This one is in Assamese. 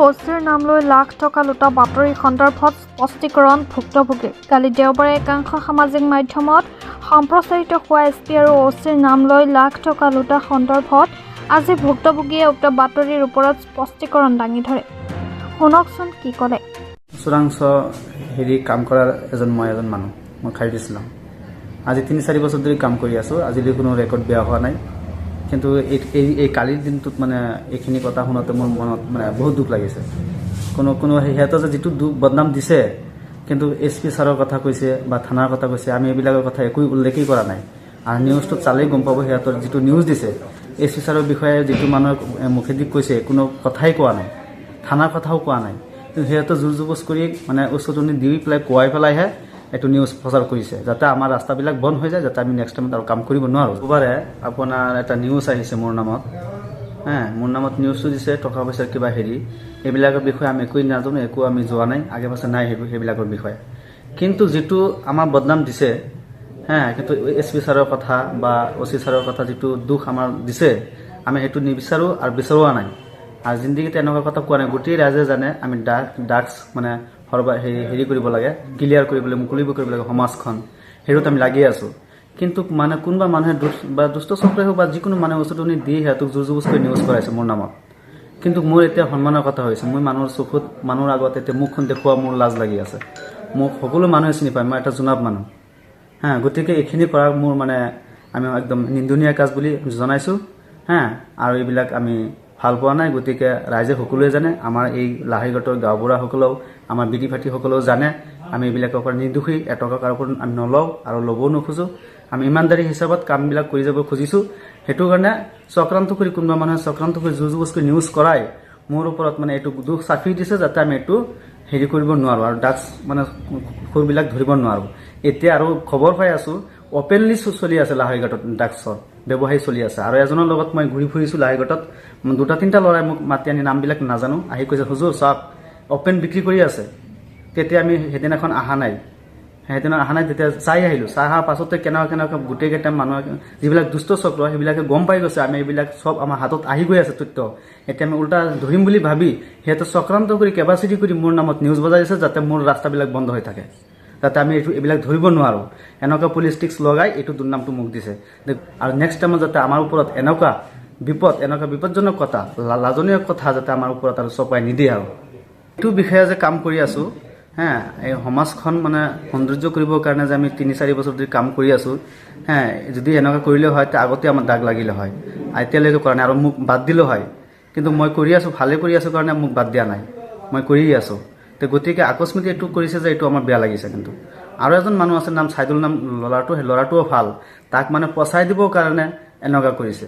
অ'চিৰ নাম লৈ লাখ টকা লুটা বাতৰি সন্দৰ্ভত স্পষ্টীকৰণ ভুক্তভোগীৰ। কালি দেওবাৰে একাংশ সামাজিক মাধ্যমত সম্প্ৰচাৰিত হোৱা এছপি আৰু অ'চিৰ নাম লৈ লাখ টকা লুটা সন্দৰ্ভত আজি ভুক্তভোগীয়ে উক্ত বাতৰিৰ ওপৰত স্পষ্টীকৰণ দাঙি ধৰে। শুনকচোন কি ক'লে। চোৰাংচ কাম কৰাৰ মই এজন মানুহ। মই খাই দিছিলাম। আজি ৩-৪ বছৰ ধৰি কাম কৰি আছোঁ। আজিলৈ কোনো ৰেকৰ্ড বেয়া হোৱা নাই। কিন্তু এই কালিৰ দিনটোত এইখিনি কথা শুনোতে মোৰ মনত বহুত দুখ লাগিছে। কোনো সিহঁতে যে যিটো বদনাম দিছে, কিন্তু এছপি ছাৰৰ কথা কৈছে বা থানাৰ কথা কৈছে, আমি এইবিলাকৰ কথা একো উল্লেখেই কৰা নাই। আৰু নিউজটোত চালেই গম পাব সিহঁতৰ যিটো নিউজ দিছে, এছপি ছাৰৰ বিষয়ে যিটো মানুহৰ মুখেদি কৈছে কোনো কথাই কোৱা নাই, থানাৰ কথাও কোৱা নাই। কিন্তু সিহঁতে জোৰ জবজ কৰি উচতনি দি পেলাই কোৱাই পেলাইহে এইটো নিউজ প্ৰচাৰ কৰিছে, যাতে আমাৰ ৰাস্তাবিলাক বন্ধ হৈ যায়, যাতে আমি নেক্সট টাইমত আৰু কাম কৰিব নোৱাৰোঁ। দুবাৰে আপোনাৰ এটা নিউজ আহিছে মোৰ নামত, মোৰ নামত নিউজটো দিছে টকা পইচাৰ কিবা এইবিলাকৰ বিষয়ে আমি একোৱেই নাজানো, একো আমি যোৱা নাই, আগে পাছে নাই সেইবিলাকৰ বিষয়ে। কিন্তু যিটো আমাৰ বদনাম দিছে, কিন্তু এছপি ছাৰৰ কথা বা অ'চি ছাৰৰ কথা যিটো দুখ আমাৰ দিছে, আমি সেইটো নিবিচাৰোঁ আৰু বিচৰোৱা নাই। আৰু জিন্দগীত এনেকুৱা কথা কোৱা নাই। গোটেই ৰাইজে জানে আমি ড্ৰাগছ কৰিব লাগে, ক্লিয়াৰ কৰিবলৈ, মুকলিব কৰিব লাগে সমাজখন, সেইটোত আমি লাগি আছোঁ। কিন্তু কোনোবা মানুহে দুষ্ট চক্ৰই হওক বা যিকোনো মানুহে উচতনি দি সিহঁতক জোৰ জবজ কৰি নিউজ কৰাইছে মোৰ নামত। কিন্তু মোৰ এতিয়া সন্মানৰ কথা হৈছে, মই মানুহৰ চকুত, মানুহৰ আগত এতিয়া মুখখন দেখুওৱা মোৰ লাজ লাগি আছে। মোক সকলো মানুহে চিনি পায়, মই এটা জোনাব মানুহ। গতিকে এইখিনি কৰা মোৰ আমি একদম নিন্দনীয় কাজ বুলি জনাইছোঁ। আৰু এইবিলাক আমি ভাল পোৱা নাই। গতিকে ৰাইজে সকলোৱে জানে, আমাৰ এই লাহৰীঘাটৰ গাঁওবুঢ়াসকলেও, আমাৰ বিধি পাঠীসকলেও জানে আমি এইবিলাকৰ পৰা নিৰ্দোষী, এটকা কাৰো পৰা আমি নলওঁ আৰু ল'বও নোখোজোঁ। আমি ইমানদাৰী হিচাপত কামবিলাক কৰি যাব খুজিছোঁ। সেইটো কাৰণে চক্ৰান্ত কৰি কোনোবা মানুহে চক্ৰান্ত কৰি জোৰ জবজ কৰি নিউজ কৰাই মোৰ ওপৰত এইটো দুখ চাপি দিছে, যাতে আমি এইটো কৰিব নোৱাৰোঁ আৰু ড্ৰাগছ সুৰবিলাক ধৰিব নোৱাৰোঁ। এতিয়া আৰু খবৰ পাই আছোঁ অপেনলি চলি আছে লাহৰীঘাটত ড্ৰাগছৰ ব্যৱসায়ী চলি আছে। আৰু এজনৰ লগত মই ঘূৰি ফুৰিছোঁ লাহৰীঘাটত, 2-3টা ল'ৰাই মোক মাতি আনি, নামবিলাক নাজানো, আহি কৈছে হুজুৰ চাওক অপেন বিক্ৰী কৰি আছে। তেতিয়া আমি সেইদিনাখন অহা নাই, তেতিয়া চাই আহিলোঁ। চাই অহাৰ পাছতে কেনেকুৱা গোটেইকেইটা মানুহে যিবিলাক দুষ্ট চক্ৰ সেইবিলাকে গম পাই গৈছে আমি এইবিলাক চব আমাৰ হাতত আহি গৈ আছে তথ্য। এতিয়া আমি উল্টা ধৰিম বুলি ভাবি সিহঁতে চক্ৰান্ত কৰি কেপাচিটি কৰি মোৰ নামত নিউজ বজাই দিছে, যাতে মোৰ ৰাস্তাবিলাক বন্ধ হৈ থাকে, যাতে আমি এইবিলাক ধৰিব নোৱাৰোঁ। এনেকুৱা পুলিচ টিক্স লগাই এইটো দুৰ্নামটো মোক দিছে। আৰু নেক্সট টাইমত যাতে আমাৰ ওপৰত এনেকুৱা বিপদজনক কথা, লাজনীয় কথা যাতে আমাৰ ওপৰত আৰু চপাই নিদিয়ে। আৰু এইটো বিষয়ে যে কাম কৰি আছোঁ, এই সমাজখন সৌন্দৰ্য কৰিবৰ কাৰণে যে আমি 3-4 বছৰ ধৰি কাম কৰি আছোঁ, যদি এনেকুৱা কৰিলে হয় তেতিয়া আগতে আমাৰ দাগ লাগিলে হয়। এতিয়ালৈকে কৰা নাই আৰু মোক বাদ দিলে হয়। কিন্তু মই কৰি আছোঁ, ভালে কৰি আছোঁ কাৰণে মোক বাদ দিয়া নাই, মই কৰিয়ে আছোঁ। গতিকে আকস্মিক এইটো কৰিছে যে এইটো আমাৰ বেয়া লাগিছে। কিন্তু আৰু এজন মানুহ আছে নাম চাইদুল নাম ল'ৰাটো, সেই ল'ৰাটোও ভাল, তাক পচাই দিবৰ কাৰণে এনেকুৱা কৰিছে।